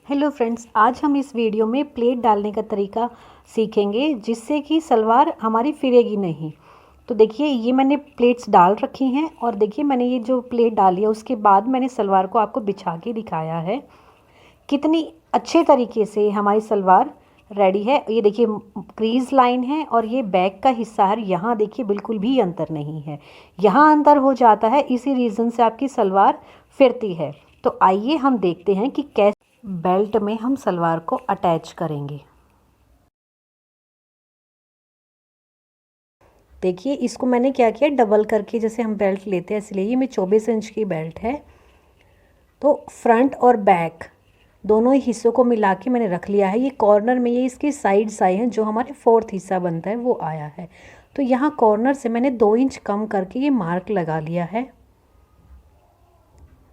Hello friends, आज हम इस वीडियो में प्लेट डालने का तरीका सीखेंगे जिससे कि सलवार हमारी फिरेगी नहीं। तो देखिए, ये मैंने प्लेट्स डाल रखी हैं और देखिए मैंने ये जो प्लेट डाली है उसके बाद मैंने सलवार को आपको बिछा के दिखाया है कितनी अच्छे तरीके से हमारी सलवार रेडी है। ये देखिए क्रीज लाइन है और ये बैक का हिस्सा है। यहाँ देखिए बिल्कुल भी अंतर नहीं है, यहाँ अंतर हो जाता है, इसी रीज़न से आपकी सलवार फिरती है। तो आइए हम देखते हैं कि कैसे बेल्ट में हम सलवार को अटैच करेंगे। देखिए इसको मैंने क्या किया, डबल करके जैसे हम बेल्ट लेते हैं, इसलिए ये मैं 24 इंच की बेल्ट है। तो फ्रंट और बैक दोनों ही हिस्सों को मिला के मैंने रख लिया है। ये कॉर्नर में ये इसकी साइड्स आए हैं, जो हमारे फोर्थ हिस्सा बनता है वो आया है। तो यहाँ कॉर्नर से मैंने 2 इंच कम करके ये मार्क लगा लिया है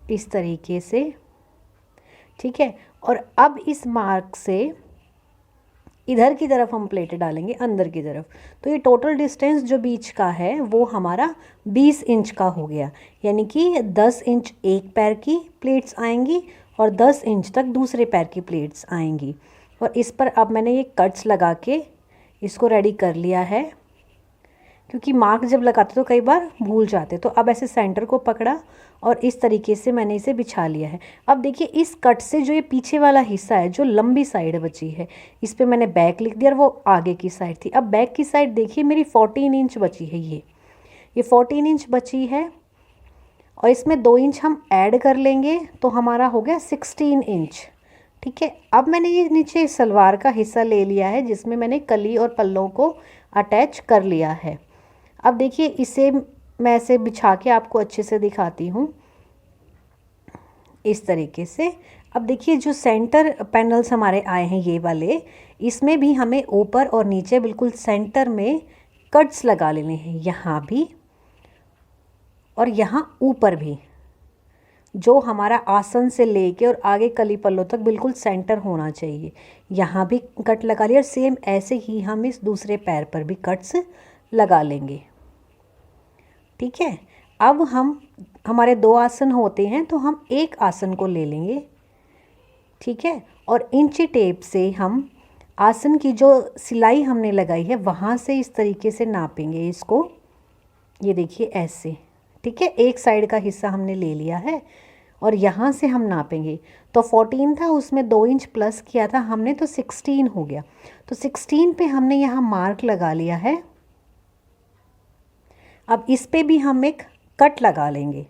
इस तरीके से, ठीक है। और अब इस मार्क से इधर की तरफ हम प्लेट डालेंगे, अंदर की तरफ। तो ये टोटल डिस्टेंस जो बीच का है वो हमारा 20 इंच का हो गया, यानी कि 10 इंच एक पैर की प्लेट्स आएंगी और 10 इंच तक दूसरे पैर की प्लेट्स आएंगी। और इस पर अब मैंने ये कट्स लगा के इसको रेडी कर लिया है, क्योंकि मार्क जब लगाते तो कई बार भूल जाते। तो अब ऐसे सेंटर को पकड़ा और इस तरीके से मैंने इसे बिछा लिया है। अब देखिए इस कट से जो ये पीछे वाला हिस्सा है, जो लंबी साइड बची है, इस पे मैंने बैक लिख दिया और वो आगे की साइड थी। अब बैक की साइड देखिए मेरी 14 इंच बची है, ये 14 इंच बची है और इसमें 2 इंच हम ऐड कर लेंगे तो हमारा हो गया 16 इंच, ठीक है। अब मैंने ये नीचे सलवार का हिस्सा ले लिया है जिसमें मैंने कली और पल्लों को अटैच कर लिया है। अब देखिए इसे मैं ऐसे बिछा के आपको अच्छे से दिखाती हूँ इस तरीके से। अब देखिए जो सेंटर पैनल्स हमारे आए हैं ये वाले, इसमें भी हमें ऊपर और नीचे बिल्कुल सेंटर में कट्स लगा लेने हैं, यहाँ भी और यहाँ ऊपर भी, जो हमारा आसन से लेके और आगे कली पल्लों तक बिल्कुल सेंटर होना चाहिए। यहाँ भी कट लगा लिया और सेम ऐसे ही हम इस दूसरे पैर पर भी कट्स लगा लेंगे, ठीक है। अब हमारे 2 आसन होते हैं तो हम एक आसन को ले लेंगे, ठीक है। और इंची टेप से हम आसन की जो सिलाई हमने लगाई है वहाँ से इस तरीके से नापेंगे इसको, ये देखिए ऐसे, ठीक है। एक साइड का हिस्सा हमने ले लिया है और यहाँ से हम नापेंगे। तो 14 था, उसमें 2 इंच प्लस किया था हमने, तो 16 हो गया। तो 16 पे हमने यहाँ मार्क लगा लिया है। अब इस पे भी हम एक कट लगा लेंगे,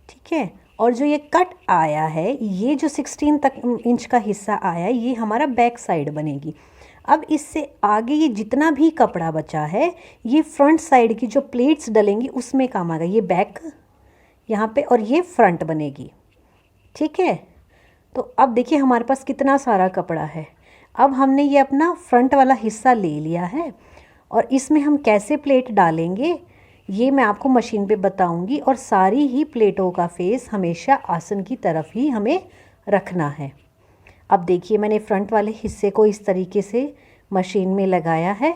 ठीक है। और जो ये कट आया है, ये जो 16 तक इंच का हिस्सा आया है, ये हमारा बैक साइड बनेगी। अब इससे आगे ये जितना भी कपड़ा बचा है, ये फ्रंट साइड की जो प्लेट्स डलेंगी उसमें काम आएगा। ये बैक यहाँ पे और ये फ्रंट बनेगी, ठीक है। तो अब देखिए हमारे पास कितना सारा कपड़ा है। अब हमने ये अपना फ्रंट वाला हिस्सा ले लिया है और इसमें हम कैसे प्लेट डालेंगे ये मैं आपको मशीन पे बताऊंगी। और सारी ही प्लेटों का फेस हमेशा आसन की तरफ ही हमें रखना है। अब देखिए मैंने फ्रंट वाले हिस्से को इस तरीके से मशीन में लगाया है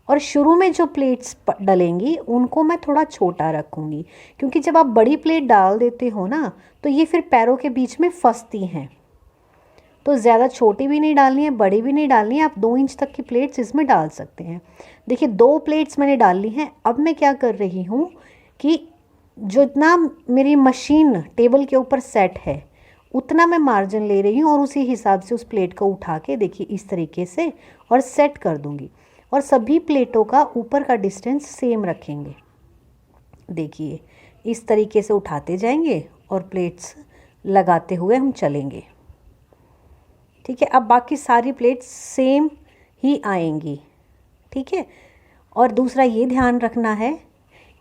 और शुरू में जो प्लेट्स डलेंगी उनको मैं थोड़ा छोटा रखूँगी, क्योंकि जब आप बड़ी प्लेट डाल देते हो ना तो ये फिर पैरों के बीच में फंसती हैं। तो ज़्यादा छोटी भी नहीं डालनी है, बड़ी भी नहीं डालनी है, आप 2 इंच तक की प्लेट्स इसमें डाल सकते हैं। देखिए 2 प्लेट्स मैंने डाल ली हैं। अब मैं क्या कर रही हूँ कि जितना मेरी मशीन टेबल के ऊपर सेट है उतना मैं मार्जिन ले रही हूँ और उसी हिसाब से उस प्लेट को उठा के देखिए इस तरीके से और सेट कर दूँगी। और सभी प्लेटों का ऊपर का डिस्टेंस सेम रखेंगे। देखिए इस तरीके से उठाते जाएंगे और प्लेट्स लगाते हुए हम चलेंगे, ठीक है। अब बाकी सारी प्लेट्स सेम ही आएंगी, ठीक है। और दूसरा ये ध्यान रखना है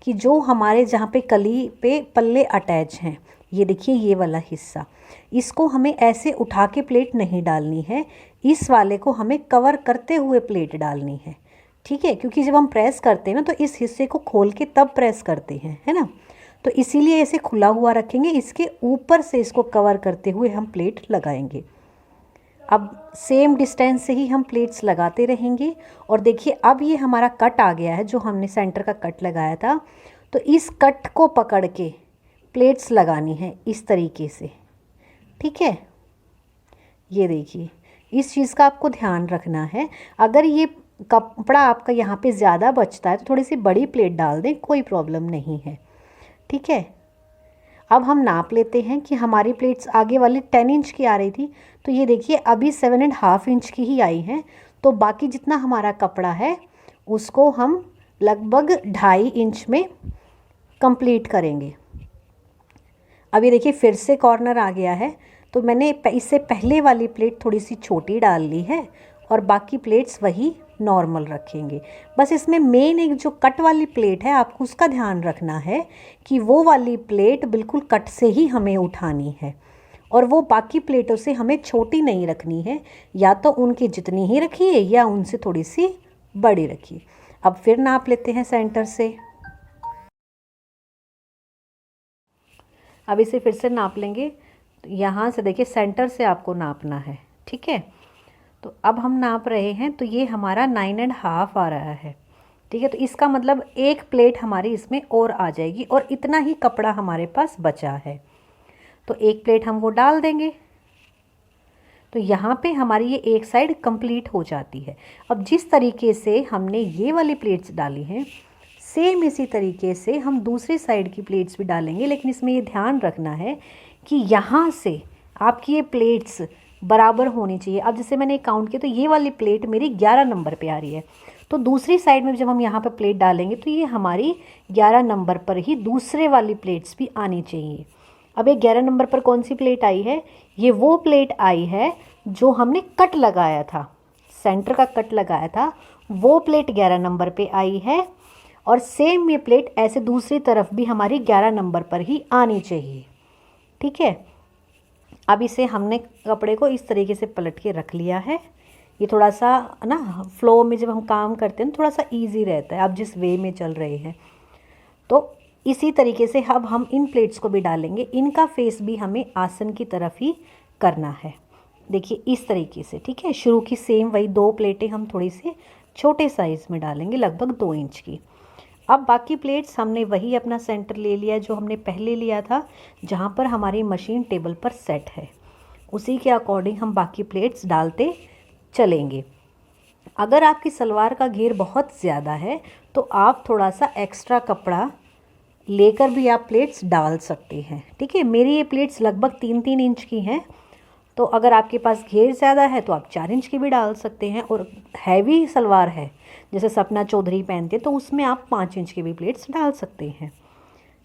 कि जो हमारे जहाँ पे कली पे पल्ले अटैच हैं, ये देखिए ये वाला हिस्सा, इसको हमें ऐसे उठा के प्लेट नहीं डालनी है, इस वाले को हमें कवर करते हुए प्लेट डालनी है, ठीक है। क्योंकि जब हम प्रेस करते हैं ना तो इस हिस्से को खोल के तब प्रेस करते हैं, है ना। तो इसीलिए ऐसे खुला हुआ रखेंगे, इसके ऊपर से इसको कवर करते हुए हम प्लेट लगाएंगे। अब सेम डिस्टेंस से ही हम प्लेट्स लगाते रहेंगे। और देखिए अब ये हमारा कट आ गया है, जो हमने सेंटर का कट लगाया था। तो इस कट को पकड़ के प्लेट्स लगानी है इस तरीके से, ठीक है। ये देखिए, इस चीज़ का आपको ध्यान रखना है। अगर ये कपड़ा आपका यहाँ पे ज़्यादा बचता है तो थोड़ी सी बड़ी प्लेट डाल दें, कोई प्रॉब्लम नहीं है, ठीक है। अब हम नाप लेते हैं कि हमारी प्लेट्स आगे वाली 10 इंच की आ रही थी, तो ये देखिए अभी 7.5 इंच की ही आई हैं। तो बाकी जितना हमारा कपड़ा है उसको हम लगभग 2.5 इंच में कंप्लीट करेंगे। अब ये देखिए फिर से कॉर्नर आ गया है, तो मैंने इससे पहले वाली प्लेट थोड़ी सी छोटी डाल ली है और बाकी प्लेट्स वही नॉर्मल रखेंगे। बस इसमें मेन एक जो कट वाली प्लेट है आपको उसका ध्यान रखना है कि वो वाली प्लेट बिल्कुल कट से ही हमें उठानी है और वो बाकी प्लेटों से हमें छोटी नहीं रखनी है, या तो उनकी जितनी ही रखिए या उनसे थोड़ी सी बड़ी रखिए। अब फिर नाप लेते हैं सेंटर से। अब इसे फिर से नाप लेंगे, तो यहाँ से देखिए सेंटर से आपको नापना है, ठीक है। तो अब हम नाप रहे हैं, तो ये हमारा 9.5 आ रहा है, ठीक है। तो इसका मतलब एक प्लेट हमारी इसमें और आ जाएगी और इतना ही कपड़ा हमारे पास बचा है, तो एक प्लेट हम वो डाल देंगे। तो यहाँ पे हमारी ये एक साइड कंप्लीट हो जाती है। अब जिस तरीके से हमने ये वाली प्लेट्स डाली हैं, सेम इसी तरीके से हम दूसरी साइड की प्लेट्स भी डालेंगे, लेकिन इसमें ये ध्यान रखना है कि यहाँ से आपकी ये प्लेट्स बराबर होनी चाहिए। अब जैसे मैंने काउंट किया तो ये वाली प्लेट मेरी 11 नंबर पे आ रही है, तो दूसरी साइड में जब हम यहाँ पे प्लेट डालेंगे तो ये हमारी 11 नंबर पर ही दूसरे वाली प्लेट्स भी आनी चाहिए। अब ये 11 नंबर पर कौन सी प्लेट आई है? ये वो प्लेट आई है जो हमने कट लगाया था, सेंटर का कट लगाया था, वो प्लेट 11 नंबर पे आई है। और सेम ये प्लेट ऐसे दूसरी तरफ भी हमारी 11 नंबर पर ही आनी चाहिए, ठीक है। अब इसे हमने कपड़े को इस तरीके से पलट के रख लिया है। ये थोड़ा सा ना फ्लो में जब हम काम करते हैं थोड़ा सा इजी रहता है, आप जिस वे में चल रहे हैं। तो इसी तरीके से अब हम इन प्लेट्स को भी डालेंगे। इनका फेस भी हमें आसन की तरफ ही करना है, देखिए इस तरीके से, ठीक है। शुरू की सेम वही 2 प्लेटें हम थोड़ी से छोटे साइज़ में डालेंगे, लगभग 2 इंच की। अब बाकी प्लेट्स हमने वही अपना सेंटर ले लिया जो हमने पहले लिया था, जहाँ पर हमारी मशीन टेबल पर सेट है, उसी के अकॉर्डिंग हम बाकी प्लेट्स डालते चलेंगे। अगर आपकी सलवार का घेर बहुत ज़्यादा है तो आप थोड़ा सा एक्स्ट्रा कपड़ा लेकर भी आप प्लेट्स डाल सकते हैं, ठीक है। मेरी ये प्लेट्स लगभग 3-3 इंच की हैं, तो अगर आपके पास घेर ज़्यादा है तो आप 4 इंच की भी डाल सकते हैं। और हैवी सलवार है जैसे सपना चौधरी पहनते हैं तो उसमें आप 5 इंच की भी प्लेट्स डाल सकते हैं।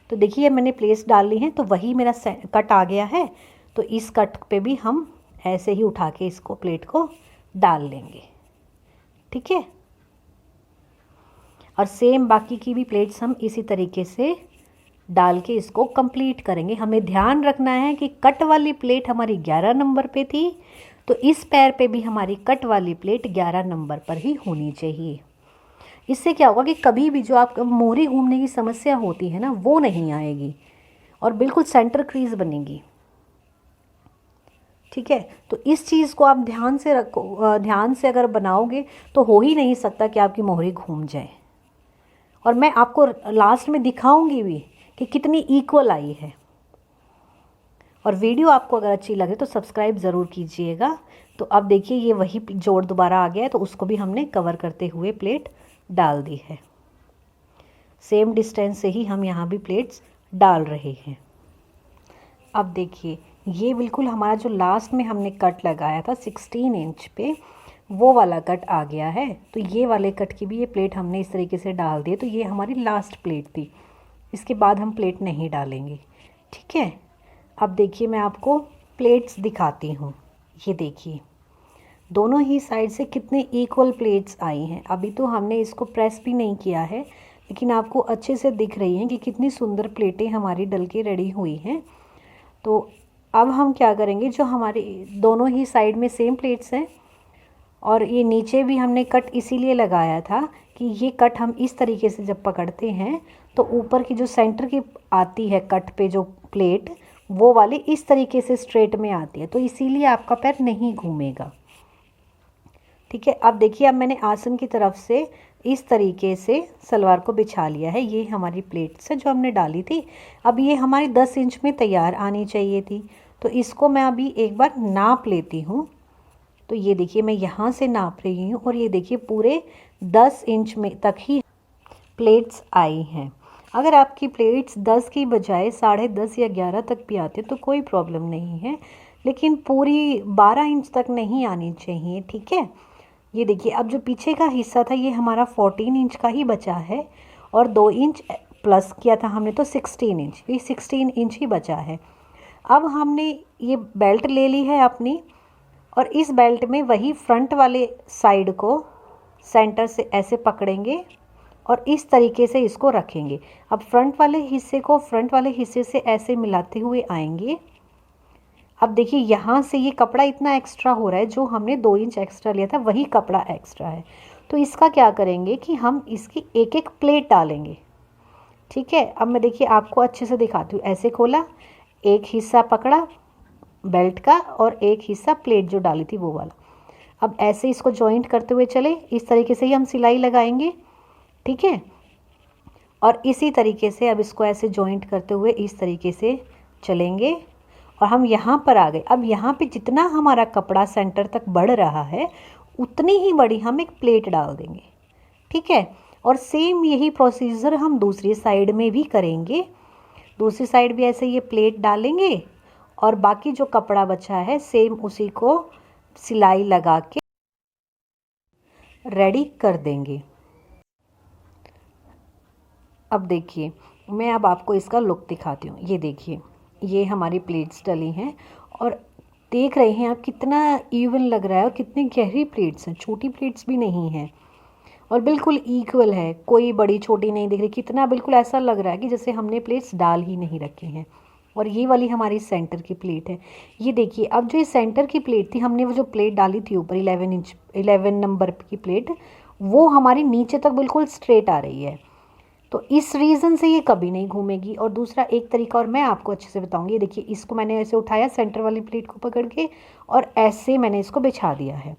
तो देखिए मैंने प्लेट्स डाल ली हैं, तो वही मेरा कट आ गया है। तो इस कट पे भी हम ऐसे ही उठा के इसको प्लेट को डाल लेंगे, ठीक है। और सेम बाकी की भी प्लेट्स हम इसी तरीके से डाल के इसको कंप्लीट करेंगे। हमें ध्यान रखना है कि कट वाली प्लेट हमारी 11 नंबर पे थी, तो इस पैर पे भी हमारी कट वाली प्लेट 11 नंबर पर ही होनी चाहिए। इससे क्या होगा कि कभी भी जो आप मोहरी घूमने की समस्या होती है ना, वो नहीं आएगी और बिल्कुल सेंटर क्रीज बनेगी, ठीक है। तो इस चीज़ को आप ध्यान से रखो, ध्यान से अगर बनाओगे तो हो ही नहीं सकता कि आपकी मोहरी घूम जाए। और मैं आपको लास्ट में दिखाऊंगी भी कि कितनी इक्वल आई है। और वीडियो आपको अगर अच्छी लगे तो सब्सक्राइब ज़रूर कीजिएगा। तो अब देखिए ये वही जोड़ दोबारा आ गया है, तो उसको भी हमने कवर करते हुए प्लेट डाल दी है। सेम डिस्टेंस से ही हम यहाँ भी प्लेट्स डाल रहे हैं। अब देखिए ये बिल्कुल हमारा जो लास्ट में हमने कट लगाया था 16 इंच पे, वो वाला कट आ गया है। तो ये वाले कट की भी ये प्लेट हमने इस तरीके से डाल दी। तो ये हमारी लास्ट प्लेट थी, इसके बाद हम प्लेट नहीं डालेंगे, ठीक है। अब देखिए मैं आपको प्लेट्स दिखाती हूँ। ये देखिए दोनों ही साइड से कितने इक्वल प्लेट्स आई हैं। अभी तो हमने इसको प्रेस भी नहीं किया है, लेकिन आपको अच्छे से दिख रही हैं कि कितनी सुंदर प्लेटें हमारी डल के रेडी हुई हैं। तो अब हम क्या करेंगे, जो हमारे दोनों ही साइड में सेम प्लेट्स हैं और ये नीचे भी हमने कट इसीलिए लगाया था कि ये कट हम इस तरीके से जब पकड़ते हैं तो ऊपर की जो सेंटर की आती है कट पे जो प्लेट, वो वाली इस तरीके से स्ट्रेट में आती है, तो इसीलिए आपका पैर नहीं घूमेगा, ठीक है। अब देखिए, अब मैंने आसन की तरफ से इस तरीके से सलवार को बिछा लिया है। ये हमारी प्लेट्स है जो हमने डाली थी। अब ये हमारी 10 इंच में तैयार आनी चाहिए थी, तो इसको मैं अभी एक बार नाप लेती हूँ। तो ये देखिए, मैं यहाँ से नाप रही हूँ और ये देखिए पूरे 10 इंच में तक ही प्लेट्स आई हैं। अगर आपकी प्लेट्स 10 की बजाय 10.5 या 11 तक भी आते तो कोई प्रॉब्लम नहीं है, लेकिन पूरी 12 इंच तक नहीं आनी चाहिए, ठीक है। ये देखिए, अब जो पीछे का हिस्सा था ये हमारा 14 इंच का ही बचा है और 2 इंच प्लस किया था हमने, तो 16 इंच, ये 16 इंच ही बचा है। अब हमने ये बेल्ट ले ली है अपनी, और इस बेल्ट में वही फ्रंट वाले साइड को सेंटर से ऐसे पकड़ेंगे और इस तरीके से इसको रखेंगे। अब फ्रंट वाले हिस्से को फ्रंट वाले हिस्से से ऐसे मिलाते हुए आएंगे। अब देखिए, यहाँ से ये कपड़ा इतना एक्स्ट्रा हो रहा है, जो हमने 2 इंच एक्स्ट्रा लिया था वही कपड़ा एक्स्ट्रा है। तो इसका क्या करेंगे कि हम इसकी एक एक प्लेट डालेंगे, ठीक है। अब मैं देखिए आपको अच्छे से दिखाती हूँ। ऐसे खोला, एक हिस्सा पकड़ा बेल्ट का और एक हिस्सा प्लेट जो डाली थी वो वाला। अब ऐसे इसको जॉइंट करते हुए चले, इस तरीके से ही हम सिलाई लगाएंगे, ठीक है। और इसी तरीके से अब इसको ऐसे जॉइंट करते हुए इस तरीके से चलेंगे और हम यहाँ पर आ गए। अब यहाँ पे जितना हमारा कपड़ा सेंटर तक बढ़ रहा है उतनी ही बड़ी हम एक प्लेट डाल देंगे, ठीक है। और सेम यही प्रोसीजर हम दूसरी साइड में भी करेंगे। दूसरी साइड भी ऐसे ये प्लेट डालेंगे और बाकी जो कपड़ा बचा है सेम उसी को सिलाई लगा के रेडी कर देंगे। अब देखिए, मैं अब आपको इसका लुक दिखाती हूँ। ये देखिए, ये हमारी प्लेट्स डली हैं और देख रहे हैं आप कितना इवन लग रहा है और कितनी गहरी प्लेट्स हैं, छोटी प्लेट्स भी नहीं हैं और बिल्कुल इक्वल है, कोई बड़ी छोटी नहीं दिख रही। कितना बिल्कुल ऐसा लग रहा है कि जैसे हमने प्लेट्स डाल ही नहीं रखी हैं। और ये वाली हमारी सेंटर की प्लेट है। ये देखिए, अब जो ये सेंटर की प्लेट थी, हमने वो जो प्लेट डाली थी ऊपर 11 नंबर की प्लेट, वो हमारी नीचे तक बिल्कुल स्ट्रेट आ रही है। तो इस रीज़न से ये कभी नहीं घूमेगी। और दूसरा एक तरीका और मैं आपको अच्छे से बताऊंगी। ये देखिए, इसको मैंने ऐसे उठाया सेंटर वाली प्लेट को पकड़ के और ऐसे मैंने इसको बिछा दिया है।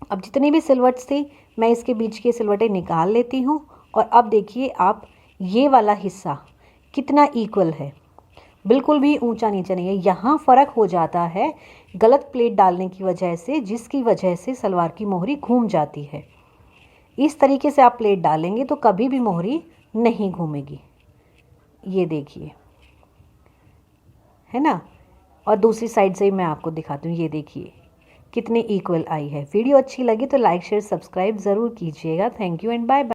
अब जितनी भी सिलवट्स थी मैं इसके बीच की सिलवटें निकाल लेती हूँ। और अब देखिए आप, ये वाला हिस्सा कितना इक्वल है, बिल्कुल भी ऊंचा नीचा नहीं है। यहाँ फ़र्क हो जाता है गलत प्लेट डालने की वजह से, जिसकी वजह से सलवार की मोहरी घूम जाती है। इस तरीके से आप प्लेट डालेंगे तो कभी भी मोहरी नहीं घूमेगी। ये देखिए, है ना। और दूसरी साइड से ही मैं आपको दिखाती हूँ। ये देखिए कितने इक्वल आई है। वीडियो अच्छी लगी तो लाइक शेयर सब्सक्राइब ज़रूर कीजिएगा। Thank you and bye bye.